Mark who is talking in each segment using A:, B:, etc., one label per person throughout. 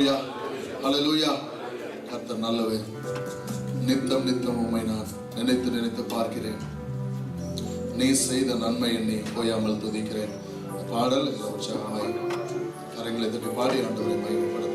A: ஹல்லேலூயா. கர்த்தர் நல்லவர். நித்தம் நித்தம் உம்மை நான் நினைத்து நினைத்து பார்க்கிறேன். நீ செய்த நன்மை எண்ணி போயாமல் துதிக்கிறேன். பாடல் உற்சாகமாய் கரங்களை தட்டி பாடி ஆண்டவரை மகிமைப்படுத்த.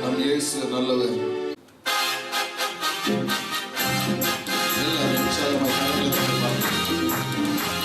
A: நம் இயேசு நல்லவர். எல்லாரும் உற்சாகமாய் கரங்களை தட்டி பாருங்கள்.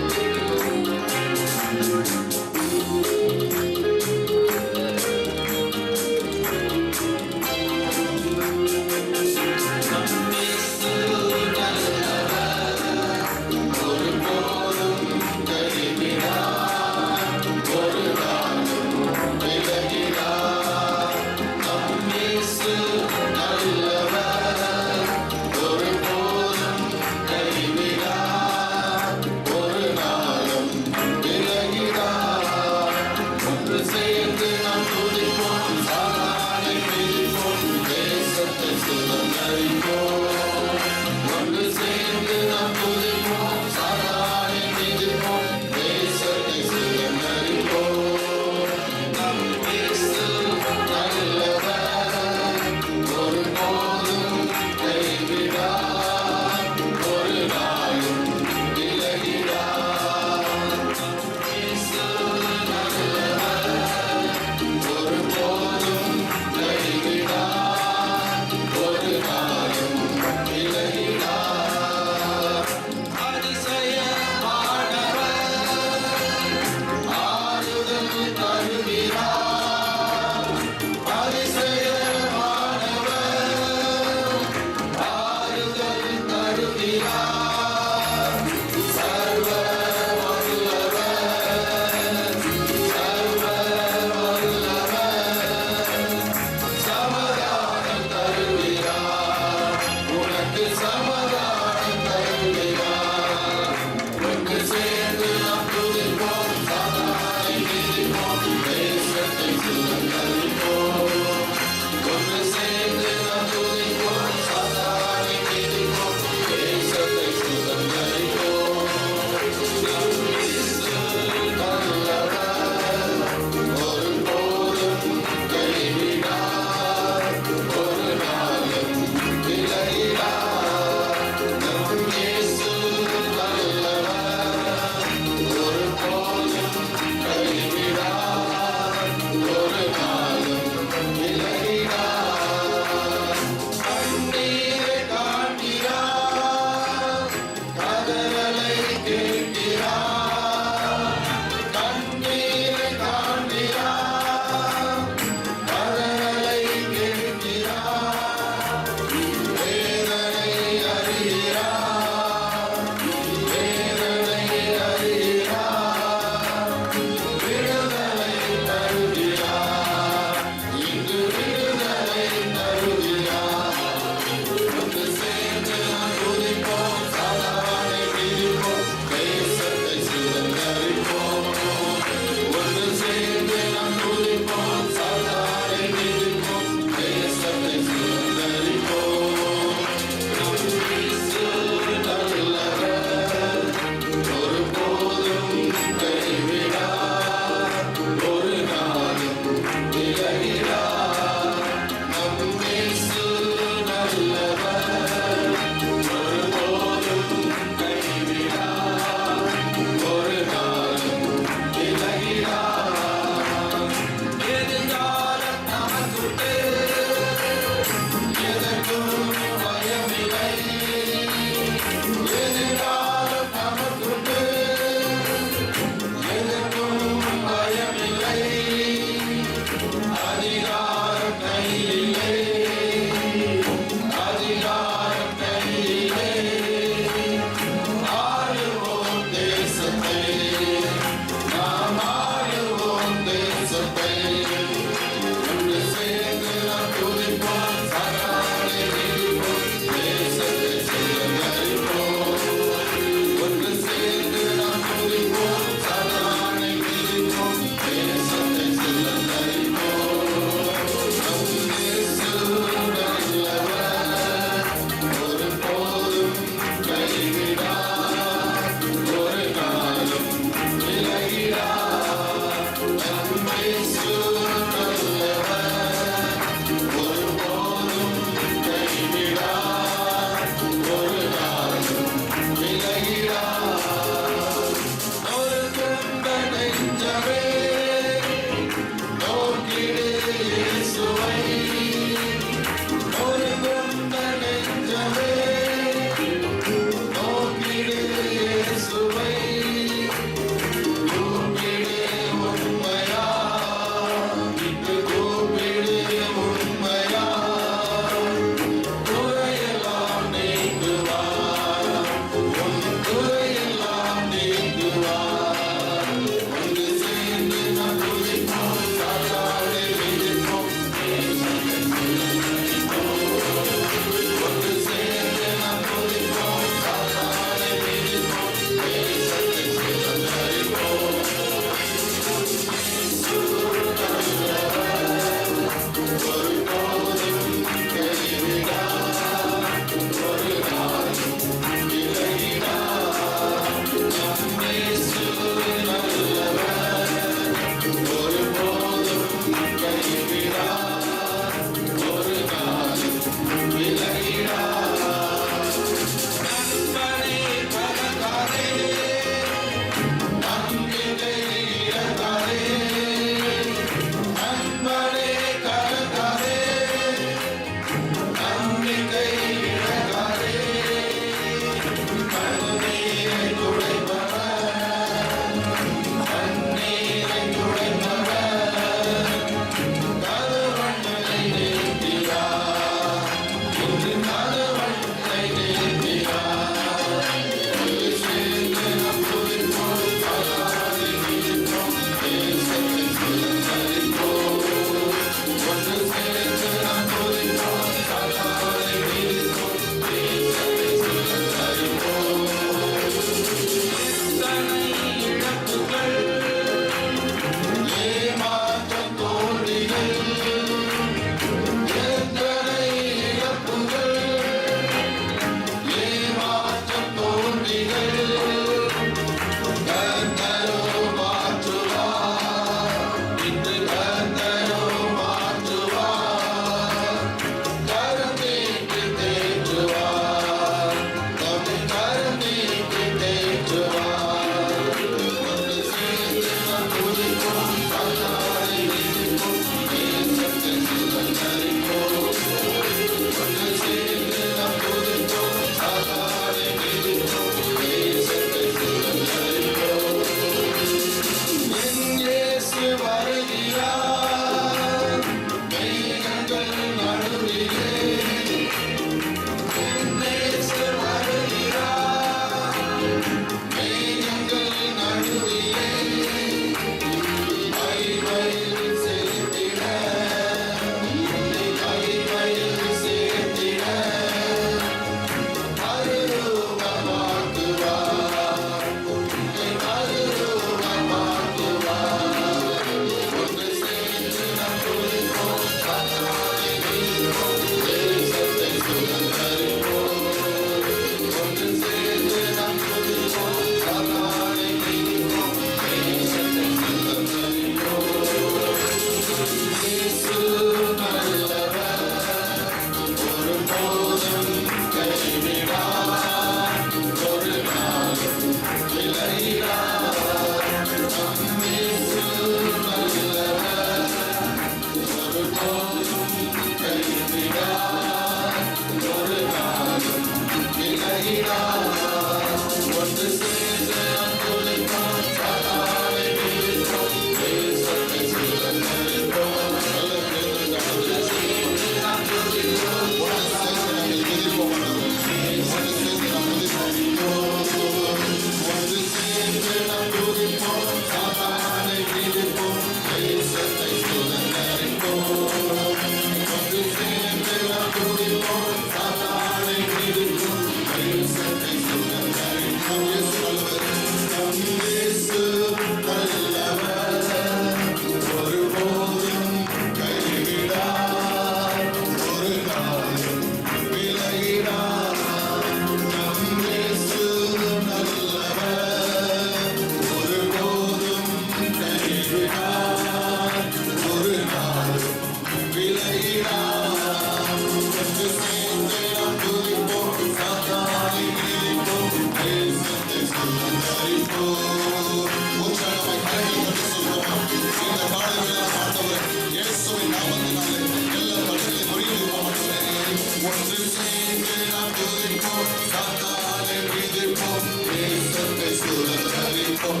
A: ஒன்று சேர்ந்து நாம் துதிப்போம், சாத்தானை மிதிப்போம், தேசத்தை சுதந்தரிப்போம்.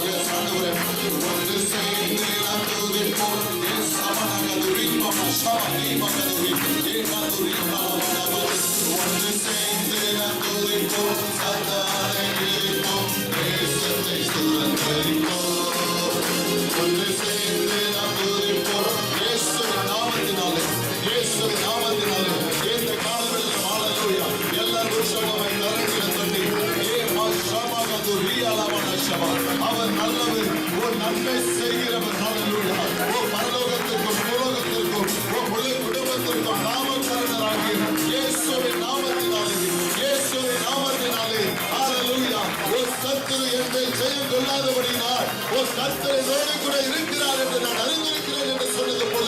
A: ஒன்று சேர்ந்து நாம் துதிப்போம், ஒன்று சேர்ந்து நாம் துதிப்போம், சாத்தானை மிதிப்போம், தேசத்தை சுதந்தரிப்போம். ஒன்று சேர்ந்து நாம் துதிப்போம், இயேசுவின் நாமத்தினாலே, இயேசுவின் நாமத்தினாலே. இந்த காலவெளியில் ஹல்லேலூயா எல்லாரும் உற்சாகமாய் கரங்களை தட்டி அவர் நல்லவர், ஓ நன்மை செய்கிறவர். ஹல்லேலூயா. ஓ பரலோகத்திற்கும் பூலோகத்திற்கும் ஓ முழு குடும்பத்திற்கும் நாமக்கரணராகிய இயேசுவின் நாமத்தினாலே, இயேசுவின் நாமத்தினாலே. ஹல்லேலூயா. ஓ சத்துரு என்னை ஜெயம் கொள்ளாதபடியினால் ஓ கர்த்தர் என்னோடு கூட இருக்கிறார் என்று நான் அறிந்திருக்கிறேன் என்று சொன்னது போல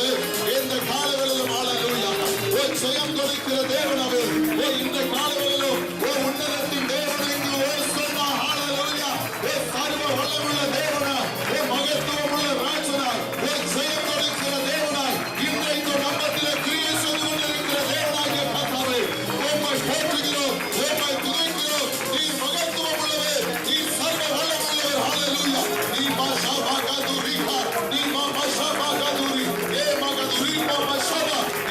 A: இந்த காலவெளியிலும் ஹல்லேலூயா ஓ ஜெயம் கொடுக்கிற தேவன் அவர். ஓ இந்த காலவெளியிலும் ஓ உன்னதத்தின் தேவனுக்கு ஓ சொன்னா ஹல்லேலூயா. ஓ சர்வ வல்லமுள்ள தேவனாய், ஓ மகத்துவமுள்ள ராஜனாய், ஓ ஜெயம் கொடுக்கிற தேவனாய், இன்றைக்கு நம்மத்திலே கிரியை செய்து கொண்டிருக்கிற தேவனாகிய கர்த்தாவே உம்மை போற்றுகிறோம், உம்மை துதிக்கிறோம். நீர் மகத்துவம் உள்ளவர், நீர் சர்வ வல்லமுள்ளவர். ஹல்லேலூயா. நீ மாஷா பாகதுரிகா, நீ மாஷா பாகதுரி, ஏ மகதுரி மாஷா,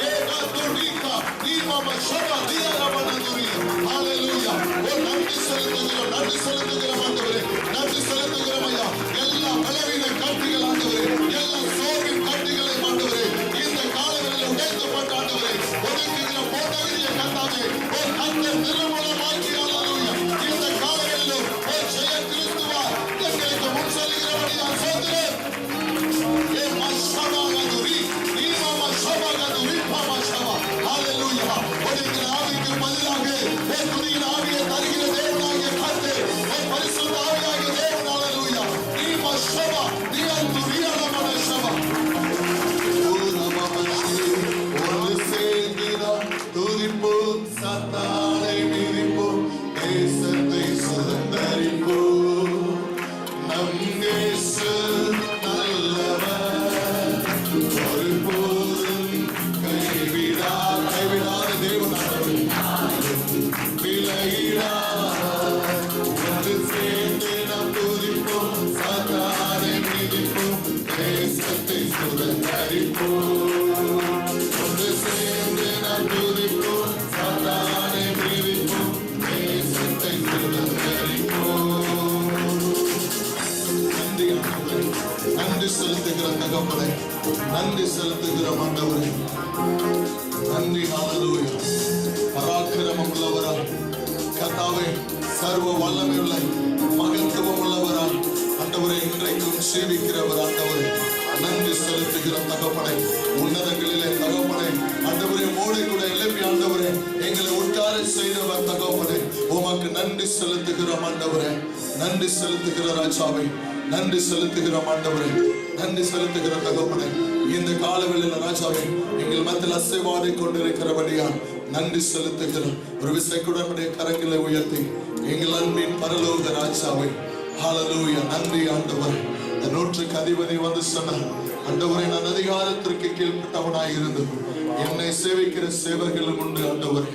A: ஏ கதுரிகா, நீ மாஷா தியாரபனதுரி. ஹல்லேலூயா. ஓ நன்றி செலுத்துகிறோம், நன்றி செலுத்துகிறோம் ஆண்டவரே, நன்றி செலுத்துகிறோம் ஐயா. எல்லா பலவீன கட்டுகள் ஆண்டவரே, எல்லா சோர்வின் கட்டுகளை ஆண்டவரே இந்த காலங்களில் உடைக்கப்பட்ட ஆண்டவரே ஒதுக்குகிற போட்டவரிய கர்த்தாவே ஓ கர்த்தர் நிர்மூலமாக்கி ஹல்லேலூயா. இந்த காலங்களிலும் ஓ ஜெய கிறிஸ்துவா எங்களுக்கு முன் செல்கிறபடியால் சோதரே ஏ மஷபாகதுரி, நீ மஷபாகதுரி மஷபா. ஹல்லேலூயா. ஒதுக்கிற ஆவிக்கு பதிலாக ஓ துதியின் ஆவியை தருகிற தேவனாகிய கர்த்தர் ஓ பரிசுத்த ஆவியாகிய தேவன். ஹல்லேலூயா. நீ மஷபா, நீ துரியால மஷபா. ஒன்று சேர்ந்து நாம் துதிப்போம், சாத்தானை மிதிப்போம், தேசத்தை சுதந்தரிப்போம். நம் இயேசு நல்லவர், ஒருபோதும் கைவிடாத தேவனாக விலகிடார். ஒன்று சேர்ந்து நாம் துதிப்போம், சாத்தானை மிதிப்போம், தேசத்தை சுதந்தரிப்போம். ஒன்று சேர்ந்து நாம் துதிப்போம், சாத்தானை மிதிப்போம், தேசத்தை சுதந்தரிப்போம். நன்றி ஆண்டவரே, நன்றி செலுத்துகிற தகப்பனே, நன்றி செலுத்துகிற ஆண்டவரே, நன்றி. ஹல்லேலூயா. பராக்கிரமம் உள்ளவரா கர்த்தாவே, சர்வ வல்லமையுள்ள மகத்துவம் உள்ளவரா ஆண்டவரே, இன்றைக்கும் சேவிக்கிறவர் ஆண்டவரே, நன்றி செலுத்துகிற தகப்பனே, உன்னதங்களிலே தகப்பனே ஆண்டவரே, மோடி கூட எழுப்பி ஆண்டவரே எங்களை உட்கார செய்தவர் தகப்பனே, உமக்கு நன்றி செலுத்துகிற ஆண்டவரே, நன்றி செலுத்துகிற ராஜாவே, நன்றி செலுத்துகிற ஆண்டவரே, நன்றி செலுத்துகிற தகப்பனே. இந்த காலவெளியில் ராஜாவே எங்கள் மத்தியில் அசைவாடி கொண்டிருக்கிறபடியா நன்றி செலுத்துகிறோம். ஒரு விசைக்குடனுடைய கரங்களை உயர்த்தி எங்கள் அன்பின் பரலோக ராஜாவே ஹல்லேலூயா. நன்றி ஆண்டவரே. இந்த 100க்கு அதிபதி வந்து சொன்னார், ஆண்டவரே நான் அதிகாரத்திற்கு கீழ்ப்பட்டவனாய் இருந்து என்னை சேவிக்கிற சேவர்களும் உண்டு ஆண்டவரே.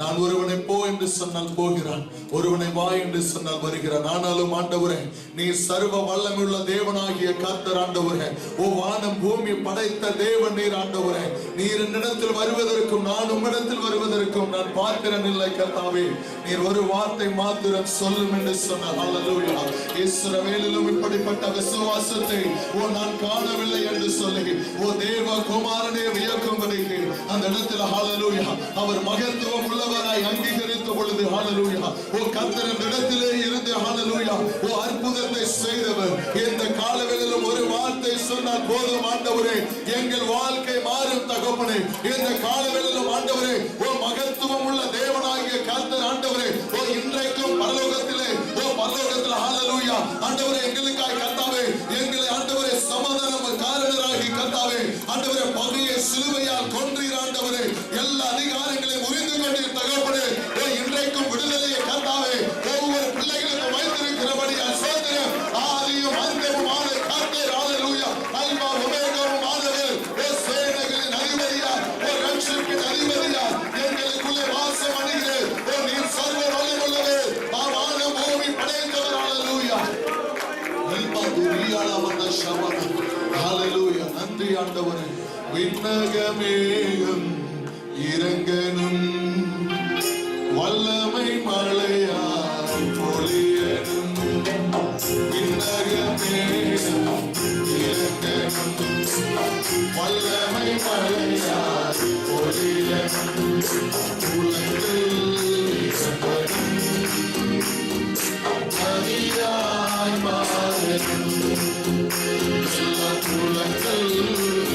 A: நான் ஒருவனை போ என்று சொன்னால் போகிறான், ஒருவனை வா என்று சொன்னால் வருகிறான். ஆனாலும் ஆண்டவரே நீர் சர்வ வல்லமையுள்ள தேவனாகிய கர்த்தர் ஆண்டவரே, ஓ வானம் பூமி படைத்த தேவன் நீர் ஆண்டவரே. நீர் என்னிடத்தில் வருவதற்கும் நான் உம்மிடத்தில் வருவதற்கும் நான் பார்க்கிறேன் இல்லை கர்த்தாவே. நீர் ஒரு வார்த்தை மாத்திரம் சொல்லும் என்று சொன்னார். ஹல்லேலூயா. இஸ்ரவேலிலும் இப்படிப்பட்ட விசுவாசத்தை ஓ நான் காணவில்லை என்று சொல்லி ஓ தேவ குமாரனே வியக்கும்படி அந்த இடத்துல ஹல்லேலூயா அவர் மகத்துவம் உள்ளவராய் அங்கீகரித்த பொழுது ஹல்லேலூயா ஓ கர்த்தரின் இடத்திலே இருந்து ஹல்லேலூயா ஓ அற்புதத்தை செய்தவர். இந்த காலவெளியிலும் ஒரு வார்த்தை சொன்னால் போதும் ஆண்டவரே, எங்கள் வாழ்க்கை மாறும் தகப்பனே. இந்த காலவெளியிலும் ஆண்டவரே ஓ மகத்துவம் உள்ள தேவனாகிய கர்த்தர் ஆண்டவரே ஓ இன்றைக்கும் பரலோகத்திலே ஓ பரலோகத்தில் ஹல்லேலூயா ஆண்டவரே எங்களுக்காய் கர்த்தாவே எங்களை ஆண்டவரே சமாதான காரணராகி கர்த்தாவே ஆண்டவரே பகையை சிலுவையால் கொன்றீர் ஆண்டவரே. எல்லா அதிகாரங்களையும் உரிந்து கொண்டீர் தகப்பனே. இன்றைக்கும் விடுதலையை கர்த்தாவே ஒவ்வொரு பிள்ளைகளுக்கும் வைத்திருக்கிறபடியால் சோதரம் ஆதியும் அந்தமுமான கர்த்தர் ஹல்லேலூயா அல்பா ஒமேகாவும் ஆனவர். சேனைகளின் அதிபதியார், ரட்சிப்பின் அதிபதியார், விண்ணகமேகம் இறங்கனும், வல்லமை மழையாய் பொழியனும். விண்ணகமேகம் இறங்கனும், வல்லமை மழையாய் பொழியனும். உலகில் இறங்கனும், நதியாய் மாறனும். எல்லா உலகில்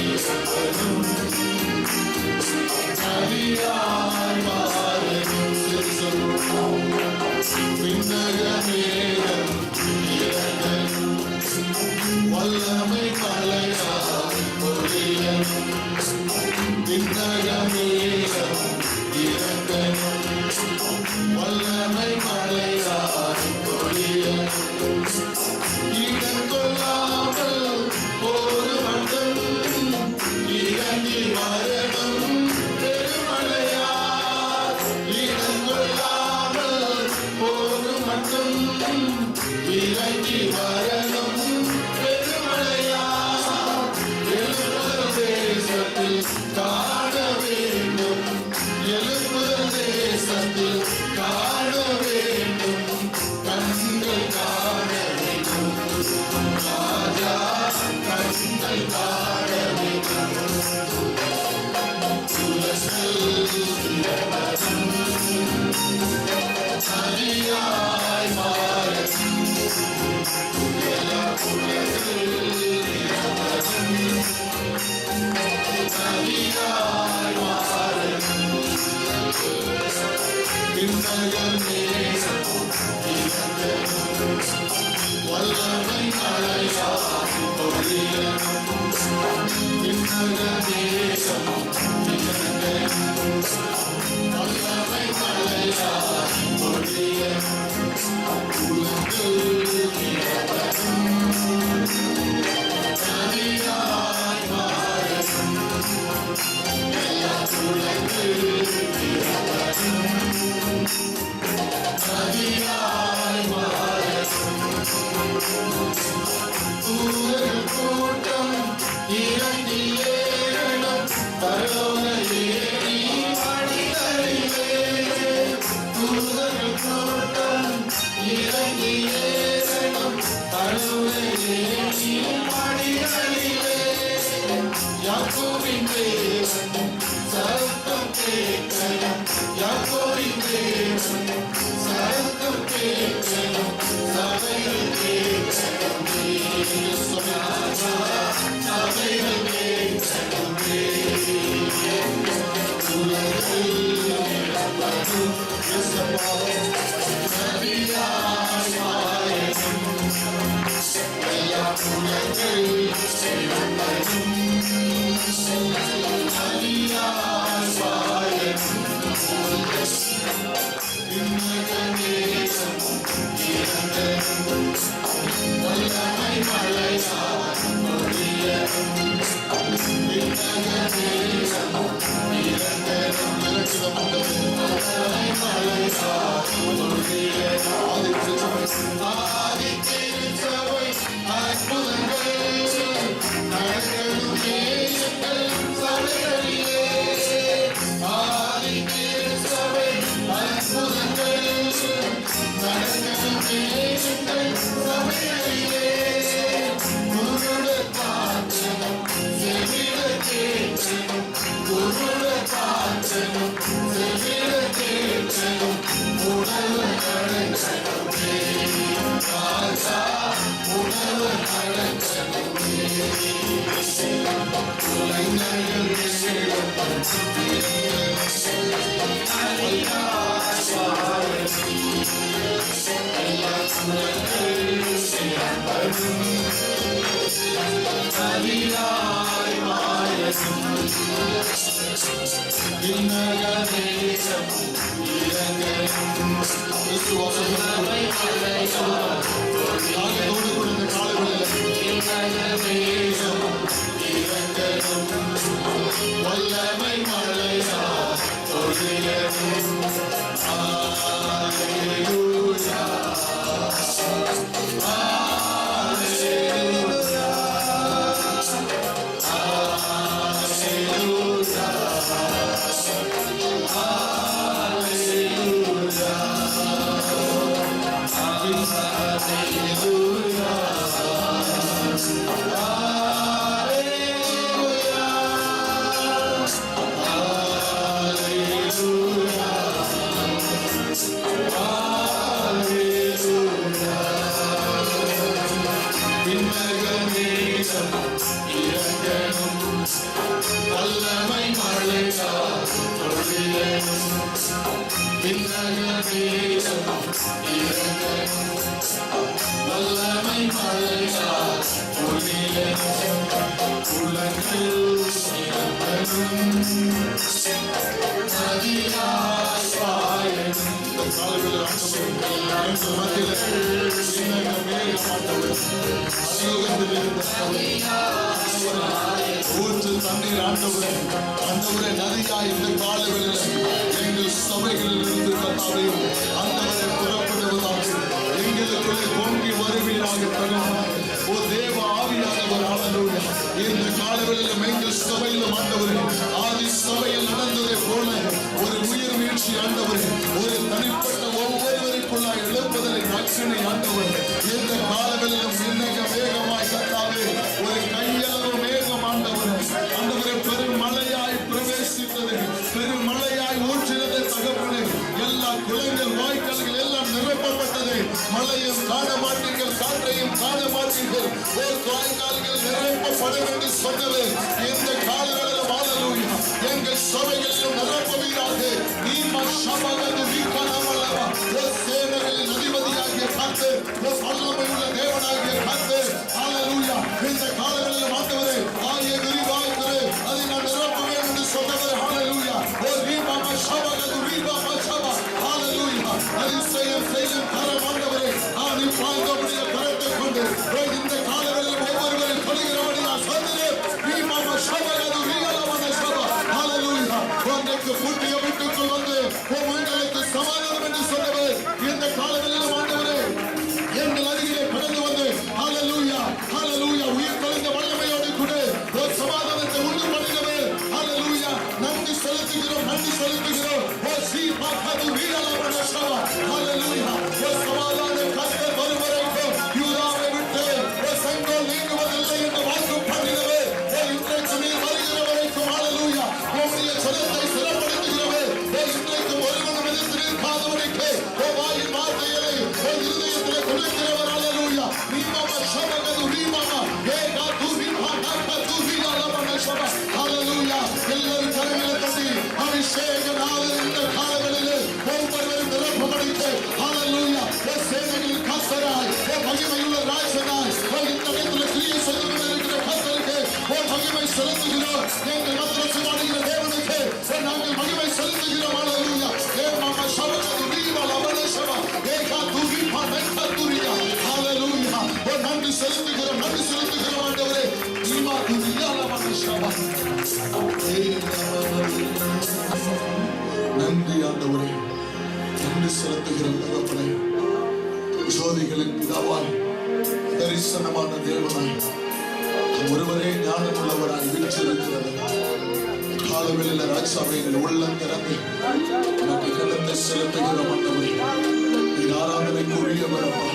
A: இறங்கனும், நதியாய் மாறனும். விண்ணகமேகம் இறங்கனும், வல்லமை மழையாய் பொழியனும். விண்ணகமேகம் இறங்கனும், வல்லமை மழையாய் பொழியனும். இடங்கொள்ளாமல் ஒரு மண்டம் இறங்கி வரணும் பெருமழையாய். இடங்கொள்ளாமல் ஒரு மண்டம் இறங்கி வரணும் பெருமழையாய். எழுபது தேசத்தில் காண வேண்டும், எழுபது தேசத்தில் காண வேண்டும், கண்கள் காண வேண்டும். ராஜா கண்கள் காண வேண்டும். சரியாய் மாறணும், எல்லா சரியாய் மாறணும். விண்ணகமேகம் இறங்கனும், வல்லமை மழையாய் பொழியனும். விண்ணகமேகம் இறங்கனும், வல்லமை மழையாய் பொழியனும். உலகில் இறங்கனும், நதியாய் மாறணும். எல்லா உலகில் இறங்கனும், நதியாய் மாறணும். தூதர்கள் கூட்டம் இறங்கி ஏறணும், பரலோக ஏறி மனிதரிலே. தூதர்கள் கூட்டம் இறங்கி ஏறணும், பரலோக ஏறி மனிதரிலே. யாக்கோபின் தேவன் சத்தம் கேட்கணும், யாக்கோபின் தேவன் சத்தம் கேட்கணும், சபைகள் கேட்கணும். சபைகள் கேட்கணும். உலகில் இறங்கனும், சரியாய் மாறணும். எல்லா உலகில் இறங்கனும், சரியாய் மாறணும். விண்ணகமேகம் இறங்கனும், வல்லமை மழையாய் பொழியனும். விண்ணகமேகம் இறங்கனும், வல்லமை மழையாய் பொழியனும். ஆதித்திருச்சபை அற்புதங்கள் நடக்கணும் எங்கள் சபைகளிலே. ஆதித்திருச்சபை அற்புதங்கள் நடக்கணும் எங்கள் சபைகளிலே. குருட காற்றனும் செவிட கேட்கணும், குருட காற்றனும் செவிட கேட்கணும். உணவு கடற்கனவே ராஜா, உணவு கடற்கனவே. உலகங்கள் சரியாய் மாறணும். விண்ணகமேகம் இறங்கனும், விசுவாசத்தோடு கூட இந்த காலங்களில் விண்ணகமேகம் இறங்கனும், வல்லமை மழையாய் பொழியனும். அல்லேலூயா, அல்லேலூயா, அல்லேலூயா. வல்லமை மழையால் உலகில் நதியாய் பாயும். இந்த காலங்களில் ஊற்று தண்ணீர் ஆண்டவரே, ஆண்டவரே நதியாய் இந்த காலங்களில் எங்கள் சபைகளில் இருந்து கர்த்தாவே ஆண்டவரே புறப்படுவதாக எங்களுக்குள்ளே பொங்கி வருவீராக தருவார். ஓ தேவ ஆவியானவர் ஹல்லேலூயா. இந்த காலங்களில் எங்கள் சபையிலும் ஆண்டவரே ஆதி சபையில் நடந்ததை போல ஒரு உயிர் வீழ்ச்சி ஆண்டவரே, ஒரு தனிப்பட்ட ஒவ்வொருவருக்குள்ளாய் எழுப்புதலை அக்னி ஆண்டவர் இந்த காலங்களிலும் இன்னைக்கு வேகமாய் கர்த்தாவே ஒரு கையளவு மேகம் ஆண்டவரே, ஆண்டவரே பெருமழையாய் பிரவேசித்தது, பெருமழையாய் ஊற்றினது தகப்பனே. எல்லா குளங்கள் வாய்க்கால்கள் எல்லாம் நிரப்பப்பட்டது. மழையும் காண மாட்டீர்கள், காற்றையும் காண மாட்டீர்கள். ஒரு வாய்க்கால்கள் நிரப்பப்படும் என்று சொன்னது இந்த காலங்களிலும் ஹல்லேலூயா எங்கள் சபைகளிலும் நிரப்புவீராக. நீமா சபகது வீக்கானவளவா சேனைகளின் அதிபதியாகிய கர்த்தர், வல்லமை உள்ள தேவனாகிய கர்த்தர் ஹல்லேலூயா இந்த காலங்களிலும் ஆண்டவரே ஆய விரிவாய்த்தது அதை நான் நிரப்புவேன் என்று சொன்னவர் ஹல்லேலூயா. ஓ ரீமா சபகது ரீமா சபா ஹல்லேலூயா. அதிசயம் செய்யும் கரம் ஆண்டவரே ஆதி பாய்ந்தபடிய கரத்தை கொண்டு இந்த காலங்களில் ஒவ்வொருவரும் படுகிறபடியா சொன்னது ரீமா சபகது ரீகலமான சபா ஹல்லேலூயா. உனக்கு புட்டிய வீட்டுக்குள் வந்து உங்களுக்கு சமாதானம் என்று சொன்னவர் இந்த காலங்களிலும் ஆண்டவரே எங்கள் அருகிலே கடந்து வந்து ஹல்லேலூயா ஹல்லேலூயா உயிர் தெளிந்த வல்லமையோடு கூட ஒரு சமாதானத்தை உண்டு பண்ணுகிறவர் ஹல்லேலூயா. நன்றி செலுத்துகிறோம், நன்றி செலுத்துகிறோம். ஓ சீபா கது வீரலாவன சபா ஹல்லேலூயா. ஓ சமாதான கர்த்தர் வரும் வரைக்கும் யூதாவை விட்டு ஒரு செங்கோல் நீங்குவதில்லை என்று வாக்கு பண்ணினவர் இன்றைக்கு நீர் வருகிற வரைக்கும் ஹல்லேலூயா உம்முடைய ஜனத்தை சிறப்படுத்துகிறவர். இன்றைக்கு ஒருவனும் எதிர்த்து நிற்காதவனுக்கு வாயின் வார்த்தைகளை இருதயத்திலே கொடுக்கிறவர் ஹல்லேலூயா. நீமாமா சபகது நீமாமா ஏகா துரிமா நாகா துரியாலமன சபா ஹல்லேலூயா. எல்லாரும் கரங்களை தட்டி அபிஷேக நாளில் இந்த காலங்களில் ஒவ்வொருவரும் நிரப்பப்படுத்து ஹல்லேலூயா. சேனைகளின் கர்த்தராய் மகிமையுள்ள ராஜனாய் இந்த இடத்தில் கிரியை செய்து கொண்டிருக்கிற கர்த்தருக்கு மகிமை செலுத்துகிறோம். எங்கள் மத்தியில் வாழுகிற தேவனுக்கு நாங்கள் மகிமை செலுத்துகிறோம் ஹல்லேலூயா. ஏமாமா சபகது நீமாலமன சபா ஏகா துரிமா நாகா துரியா ஹல்லேலூயா. நன்றி செலுத்துகிறோம், நன்றி செலுத்துகிறோம் ஆண்டவரே. நீமா துரியாலமன சபா நன்றி ஆண்டவரே, நன்றி செலுத்துகிறோம் தகப்பனே. ஜோதிகளின் பிதாவாய் தரிசனமான தேவனாய் ஒருவரே ஞானம் உள்ளவராய் வீற்றிருக்கிறது காலவெளியில ராஜாவை உள்ளம் திறந்து நமக்கு கடந்து செலுத்துகிறோம் ஆண்டவரே. நீர் ஆராதனைக்கு உரியவர் அப்பா,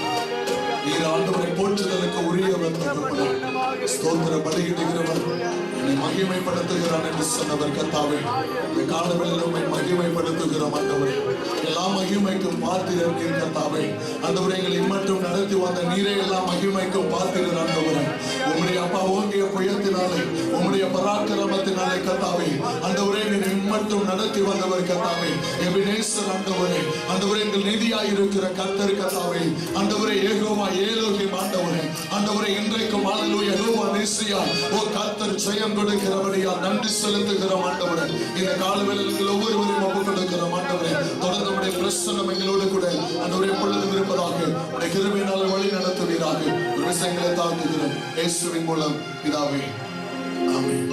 A: நீர் ஆண்டவரை போற்றுதலுக்கு உரியவர் தகப்பனே. ஸ்தோத்திர பலியிடுகிறவர் என்னை மகிமைப்படுத்துகிறான் என்று சொன்னவர் கர்த்தாவே. இந்த காலவெளியில் உம்மை மகிமைப்படுத்துகிறோம் ஆண்டவரே. எல்லா மகிமைக்கும் பாத்திரர் நீர் கர்த்தாவே. ஆண்டவரே எங்களை மட்டும் நடத்தி வந்த நீரே எல்லா மகிமைக்கும் பாத்திரர் ஆண்டவரே. உம்முடைய அப்பா ஓங்கிய புயத்தினாலே உம்முடைய பராக்கிரமத்தினாலே கர்த்தாவே ஆண்டவரே நீர் மட்டும் நடத்தி வந்தவர் கர்த்தாவே. எபினேசர் ஆண்டவரே, ஆண்டவரே எங்கள் நிதியாய் இருக்கிற கர்த்தர் கர்த்தாவே. ஆண்டவரே ஏகோவா ஏலோகிம் ஆண்டவரே, ஆண்டவரே இன்றைக்கும் ஹல்லேலூயா யெகோவா நிசியா ஓ கர்த்தர் ஜெயம் கொடுக்கிறபடியால் நன்றி செலுத்துகிறோம் ஆண்டவரே. இந்த காலவேளையில் ஒவ்வொருவரையும் ஒப்புக் கொடுக்கிறோம் ஆண்டவரே. தொடர்ந்து உம்முடைய பிரசன்னம் எங்களோடு கூட ஆண்டவரே எப்பொழுதும் இருப்பதாக உம்முடைய கிருபையினால் வழி நடத்துவீராக. ஒரு விஷயங்களை தாழ்த்துகிறோம் இயேசுவின் மூலம் பிதாவே, ஆமென்.